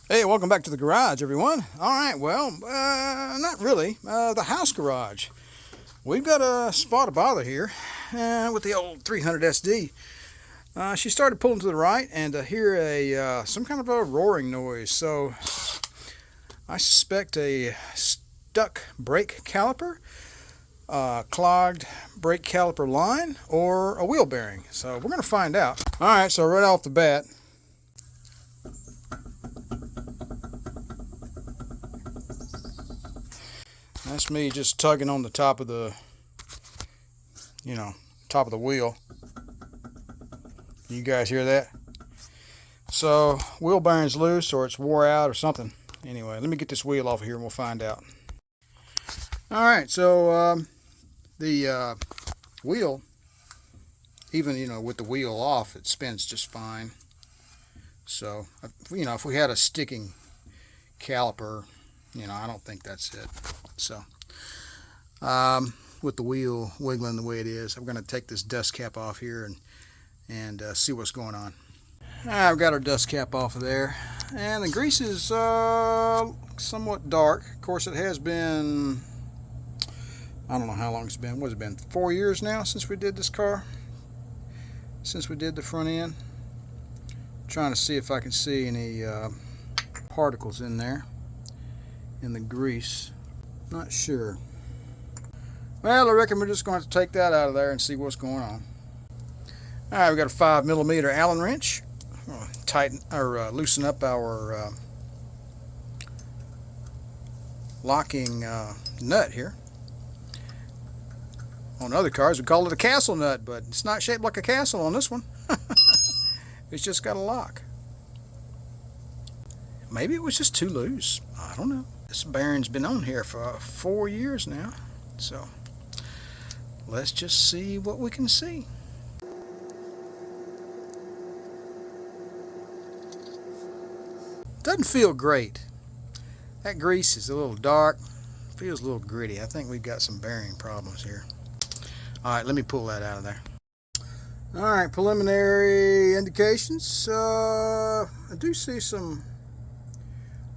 Hey, welcome back to the garage, everyone. All right, well, not really. The house garage. We've got a spot of bother here with the old 300 SD. She started pulling to the right and hear some kind of a roaring noise. So I suspect a stuck brake caliper, clogged brake caliper line, or a wheel bearing. So we're going to find out. All right, so right off the bat, that's me just tugging on the top of the, top of the wheel. You guys hear that? So, wheel bearing's loose or it's wore out or something. Anyway, let me get this wheel off of here and we'll find out. Alright, so the wheel, even, with the wheel off, it spins just fine. So, if we had a sticking caliper, I don't think that's it. So, with the wheel wiggling the way it is, I'm going to take this dust cap off here and see what's going on. I've got our dust cap off of there, and the grease is somewhat dark. Of course, it has been, I don't know how long it's been. What has it been? 4 years now since we did this car, since we did the front end. I'm trying to see if I can see any particles in there, in the grease. Not sure. Well, I reckon we're just going to take that out of there and see what's going on. Alright, we've got a 5mm Allen wrench. We'll tighten or loosen up our locking nut here. On other cars we call it a castle nut, but it's not shaped like a castle on this one. It's just got a lock. Maybe it was just too loose. I don't know. This bearing's been on here for 4 years now, so let's just see what we can see. Doesn't feel great. That grease is a little dark, feels a little gritty. I think we've got some bearing problems here. Alright, let me pull that out of there. Alright, preliminary indications. I do see some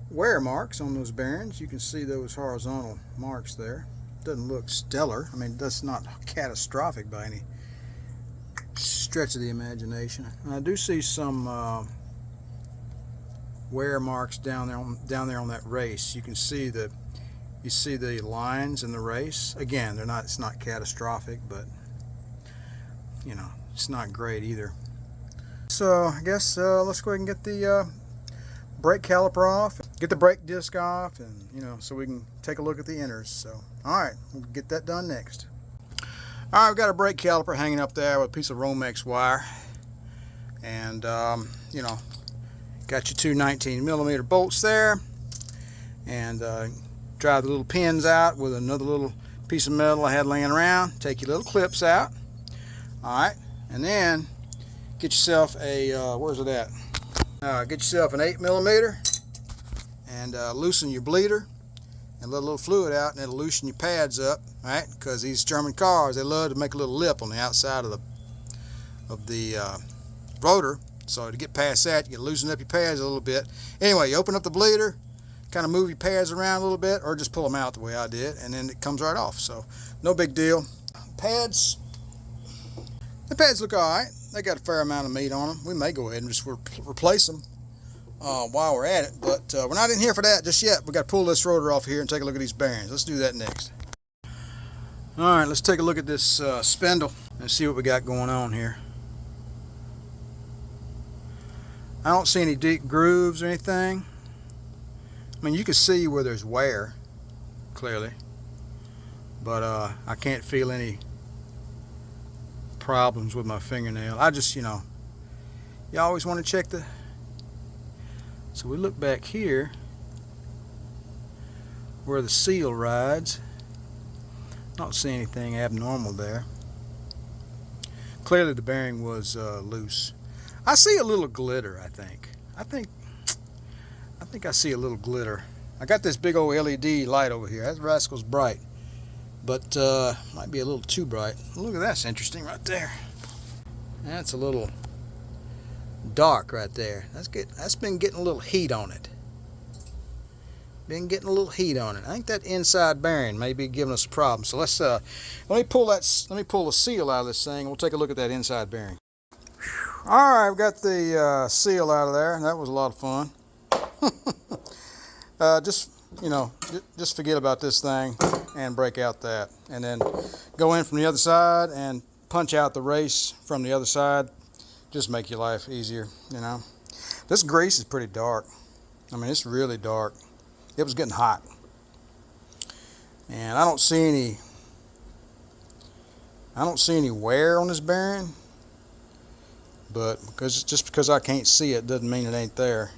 wear marks on those bearings. You can see those horizontal marks there. Doesn't look stellar. I mean, that's not catastrophic by any stretch of the imagination. I do see some wear marks down there on that race. You can see the lines in the race. Again, it's not catastrophic, but it's not great either. So I guess let's go ahead and get the brake caliper off, get the brake disc off, and so we can take a look at the inners. So alright, we'll get that done next. Alright, we've got a brake caliper hanging up there with a piece of Romex wire, and got your two 19mm bolts there, and drive the little pins out with another little piece of metal I had laying around. Take your little clips out. Alright, and then get yourself a where's it at? Get yourself an 8mm and loosen your bleeder and let a little fluid out, and it'll loosen your pads up, right? Because these German cars, they love to make a little lip on the outside of the rotor. So to get past that, you loosen up your pads a little bit. Anyway, you open up the bleeder, kind of move your pads around a little bit, or just pull them out the way I did, and then it comes right off. So no big deal. Pads, the pads look alright. They got a fair amount of meat on them. We may go ahead and just replace them while we're at it, but we're not in here for that just yet. We got to pull this rotor off here and take a look at these bearings. Let's do that next. Alright, let's take a look at this spindle and see what we got going on here. I don't see any deep grooves or anything. I mean, you can see where there's wear, clearly, but I can't feel any problems with my fingernail. I just, you always want to check so we look back here where the seal rides. Don't see anything abnormal there. Clearly the bearing was loose. I see a little glitter, I think I see a little glitter. I got this big old LED light over here. That rascal's bright, but might be a little too bright. Look at that, that's interesting right there. That's a little dark right there. That's been getting a little heat on it. been getting a little heat on it. I think that inside bearing may be giving us a problem. So let's let me pull the seal out of this thing. We'll take a look at that inside bearing. All right, we've got the seal out of there. That was a lot of fun. Just forget about this thing and break out that, and then go in from the other side and punch out the race from the other side. Just make your life easier, you know. This grease is pretty dark. I mean, it's really dark. It was getting hot, and I don't see any wear on this bearing. But because I can't see it doesn't mean it ain't there.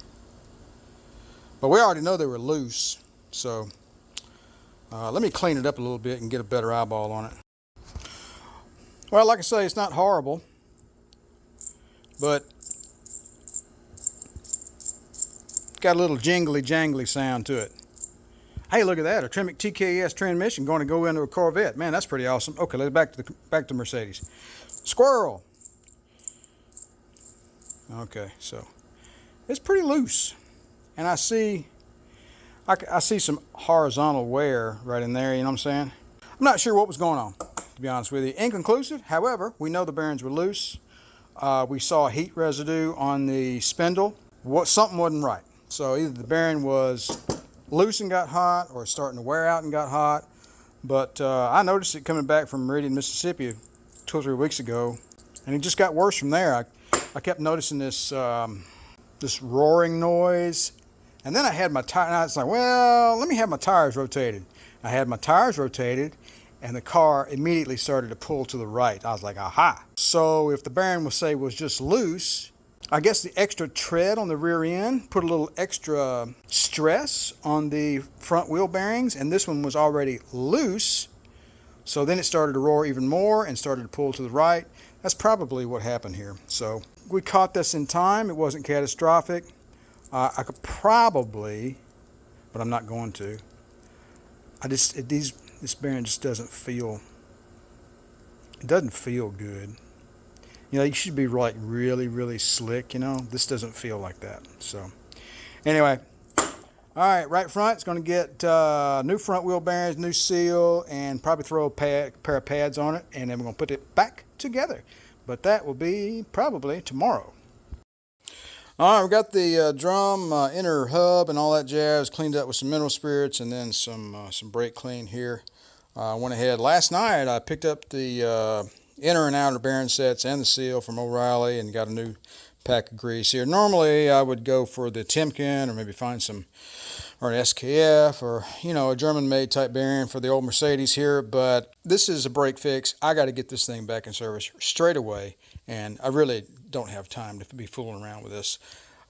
But we already know they were loose, so let me clean it up a little bit and get a better eyeball on it. Well, like I say, it's not horrible, but it's got a little jingly sound to it. Hey, look at that, a Tremec TKS transmission going to go into a Corvette. Man, that's pretty awesome. Okay, let's back to Mercedes. Squirrel. Okay, so it's pretty loose, and I see some horizontal wear right in there, you know what I'm saying? I'm not sure what was going on, to be honest with you. Inconclusive, however, we know the bearings were loose. We saw heat residue on the spindle. Something wasn't right. So either the bearing was loose and got hot, or starting to wear out and got hot. But I noticed it coming back from Meridian, Mississippi 2 or 3 weeks ago, and it just got worse from there. I kept noticing this roaring noise, and then I had my tire. I was like, well, let me have my tires rotated. I had my tires rotated, and the car immediately started to pull to the right. I was like, aha! So if the bearing was just loose, I guess the extra tread on the rear end put a little extra stress on the front wheel bearings, and this one was already loose. So then it started to roar even more and started to pull to the right. That's probably what happened here. So we caught this in time. It wasn't catastrophic. I could probably, but I'm not going to. This bearing just doesn't feel. It doesn't feel good. You know, you should be like really slick. You know, this doesn't feel like that. So anyway, all right front. It's going to get new front wheel bearings, new seal, and probably throw a pair of pads on it, and then we're going to put it back together. But that will be probably tomorrow. All right, we got the drum inner hub and all that jazz cleaned up with some mineral spirits, and then some brake clean here. I went ahead last night. I picked up the inner and outer bearing sets and the seal from O'Reilly and got a new pack of grease here. Normally I would go for the Timken, or maybe find some, or an SKF, or a German-made type bearing for the old Mercedes here, but this is a break fix. I got to get this thing back in service straight away, and I really don't have time to be fooling around with this.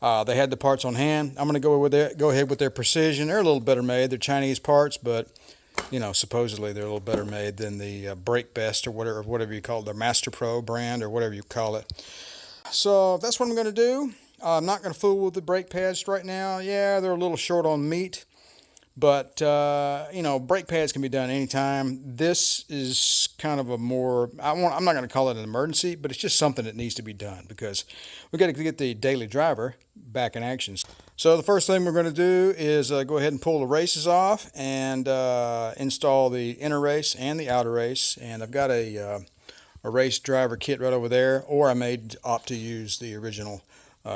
They had the parts on hand. I'm going to go ahead with their Precision. They're a little better made. They're Chinese parts, but supposedly they're a little better made than the Brake Best or whatever you call it, their Master Pro brand or whatever you call it. So that's what I'm going to do. I'm not going to fool with the brake pads right now. Yeah, they're a little short on meat, but brake pads can be done anytime. This is kind of a more, I'm not going to call it an emergency, but it's just something that needs to be done because we got to get the daily driver back in action. So the first thing we're going to do is go ahead and pull the races off and install the inner race and the outer race. And I've got a race driver kit right over there, or I may opt to use the original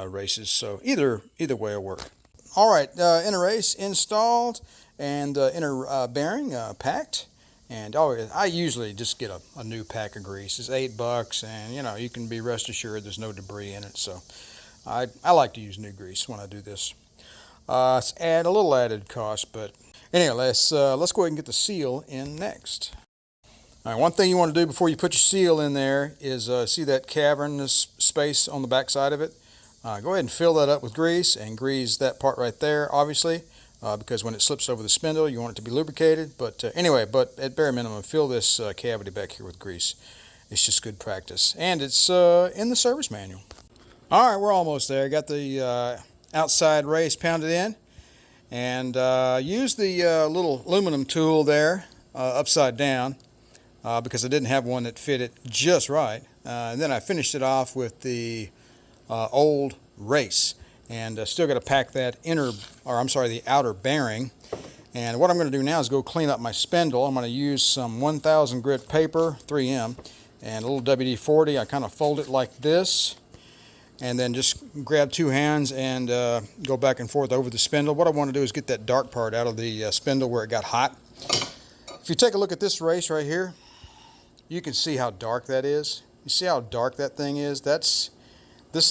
races. So either way will work. All right, inner race installed and inner bearing packed. And I usually just get a new pack of grease. It's $8, and you can be rest assured there's no debris in it. So I like to use new grease when I do this. It's a little added cost, but anyway, let's go ahead and get the seal in next. All right, one thing you want to do before you put your seal in there is see that cavernous space on the back side of it. Go ahead and fill that up with grease and grease that part right there, obviously, because when it slips over the spindle, you want it to be lubricated. But anyway, at bare minimum, fill this cavity back here with grease. It's just good practice, and it's in the service manual. All right, we're almost there. Got the outside race pounded in, and use the little aluminum tool there upside down because I didn't have one that fit it just right. And then I finished it off with the old race, and still got to pack that the outer bearing. And what I'm going to do now is go clean up my spindle. I'm going to use some 1000 grit paper, 3M, and a little WD-40. I kind of fold it like this, and then just grab two hands and go back and forth over the spindle. What I want to do is get that dark part out of the spindle where it got hot. If you take a look at this race right here, you can see how dark that is. You see how dark that thing is? This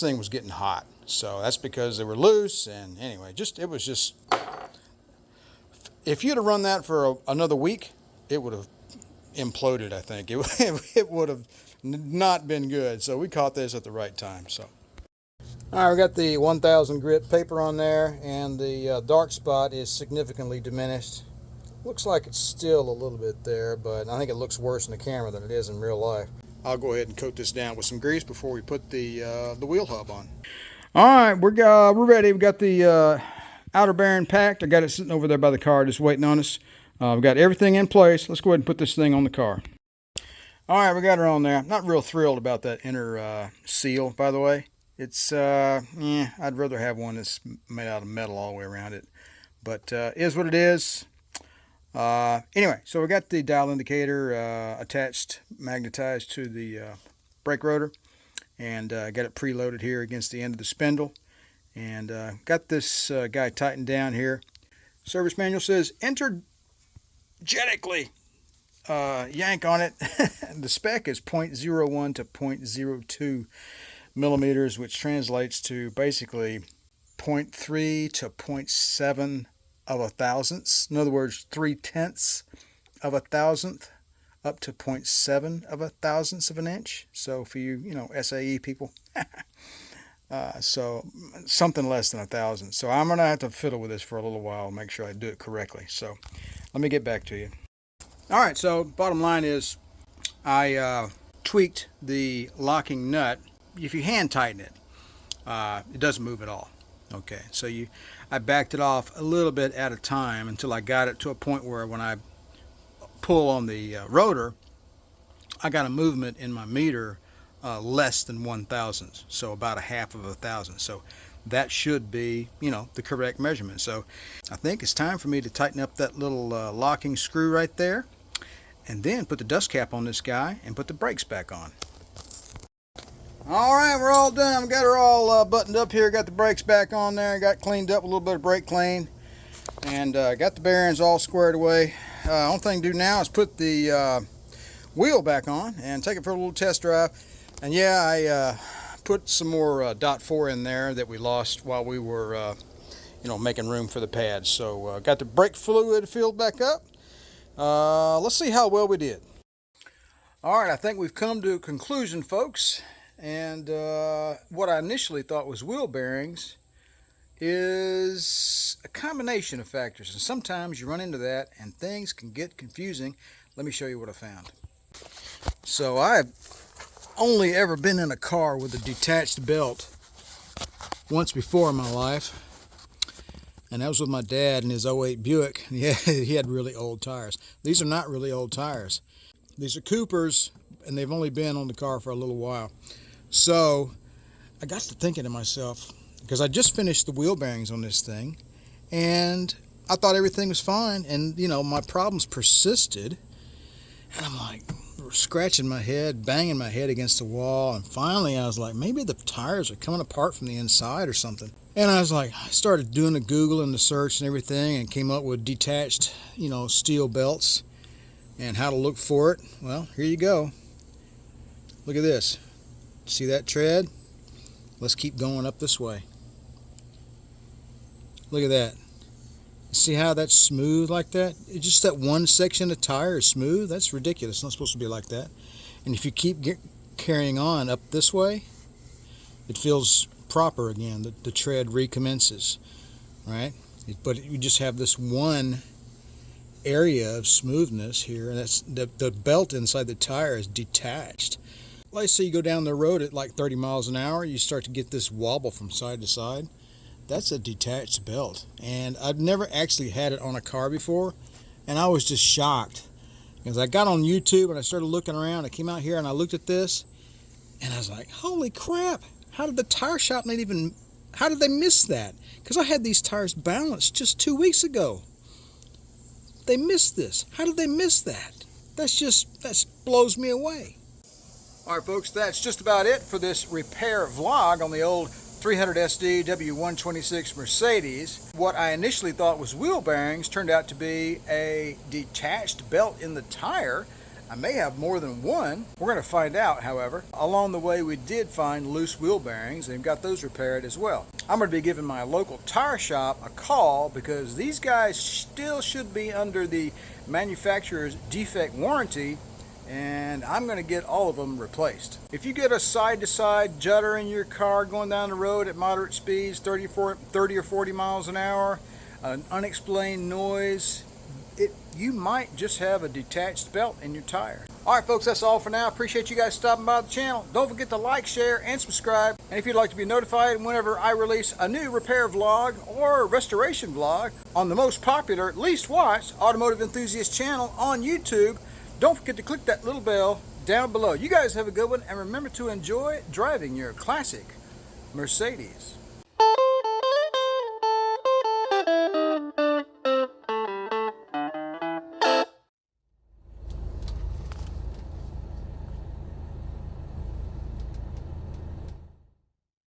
thing was getting hot. So that's because they were loose, and anyway, it was just, if you'd have run that for another week, it would have imploded, I think. It would have not been good. So we caught this at the right time. So, all right, we got the 1000 grit paper on there, and the dark spot is significantly diminished. Looks like it's still a little bit there, but I think it looks worse in the camera than it is in real life. I'll go ahead and coat this down with some grease before we put the wheel hub on. All right, we're ready. We got the outer bearing packed. I got it sitting over there by the car, just waiting on us. We've got everything in place. Let's go ahead and put this thing on the car. All right, we got her on there. I'm not real thrilled about that inner seal, by the way. It's I'd rather have one that's made out of metal all the way around it, but is what it is. Anyway, so we got the dial indicator attached, magnetized to the brake rotor, and got it preloaded here against the end of the spindle, and got this guy tightened down here. Service manual says energetically yank on it. The spec is 0.01 to 0.02 millimeters, which translates to basically 0.3 to 0.7 of a thousandths. In other words, 3/10 of a thousandth up to 0.7 of a thousandths of an inch. So for you SAE people, so something less than a thousandth. So I'm gonna have to fiddle with this for a little while, make sure I do it correctly. So let me get back to you. All right, so bottom line is I tweaked the locking nut. If you hand tighten it, it doesn't move at all. Okay, so I backed it off a little bit at a time until I got it to a point where when I pull on the rotor, I got a movement in my meter less than 1/1000, so about a half of a thousand. So that should be, the correct measurement. So I think it's time for me to tighten up that little locking screw right there, and then put the dust cap on this guy and put the brakes back on. All right, we're all done. We got her all buttoned up here. Got the brakes back on there. Got cleaned up, a little bit of brake clean, and got the bearings all squared away. Only thing to do now is put the wheel back on and take it for a little test drive. And yeah, I put some more .4 in there that we lost while we were, making room for the pads. So got the brake fluid filled back up. Let's see how well we did. All right, I think we've come to a conclusion, folks. And what I initially thought was wheel bearings is a combination of factors. And sometimes you run into that and things can get confusing. Let me show you what I found. So I've only ever been in a car with a detached belt once before in my life. And that was with my dad in his 08 Buick. And he had really old tires. These are not really old tires. These are Coopers, and they've only been on the car for a little while. So I got to thinking to myself, because I just finished the wheel bearings on this thing, and I thought everything was fine, and my problems persisted, and I'm like scratching my head, banging my head against the wall, and finally I was like, maybe the tires are coming apart from the inside or something. And I was like, I started doing the Google and the search and everything, and came up with detached steel belts and how to look for it. Well, here you go. Look at this. See that tread? Let's keep going up this way. Look at that. See how that's smooth like that? It's just that one section of tire is smooth. That's ridiculous. It's not supposed to be like that. And if you keep carrying on up this way, it feels proper again. The tread recommences, right? But you just have this one area of smoothness here, and that's the belt inside the tire is detached. Let's say you go down the road at like 30 miles an hour, you start to get this wobble from side to side. That's a detached belt, and I've never actually had it on a car before, and I was just shocked because I got on YouTube and I started looking around. I came out here and I looked at this, and I was like, holy crap, how did the tire shop not even How did they miss that? Because I had these tires balanced just 2 weeks ago. They missed this. How did they miss that? That blows me away. All right, folks, that's just about it for this repair vlog on the old 300SD W126 Mercedes. What I initially thought was wheel bearings turned out to be a detached belt in the tire. I may have more than one. We're going to find out, however. Along the way, we did find loose wheel bearings and got those repaired as well. I'm going to be giving my local tire shop a call because these guys still should be under the manufacturer's defect warranty, and I'm going to get all of them replaced. If you get a side-to-side judder in your car going down the road at moderate speeds, 30 or 40 miles an hour, an unexplained noise, you might just have a detached belt in your tire. Alright folks, that's all for now. Appreciate you guys stopping by the channel. Don't forget to like, share, and subscribe. And if you'd like to be notified whenever I release a new repair vlog or restoration vlog on the most popular, least watched automotive enthusiast channel on YouTube, don't forget to click that little bell down below. You guys have a good one, and remember to enjoy driving your classic Mercedes.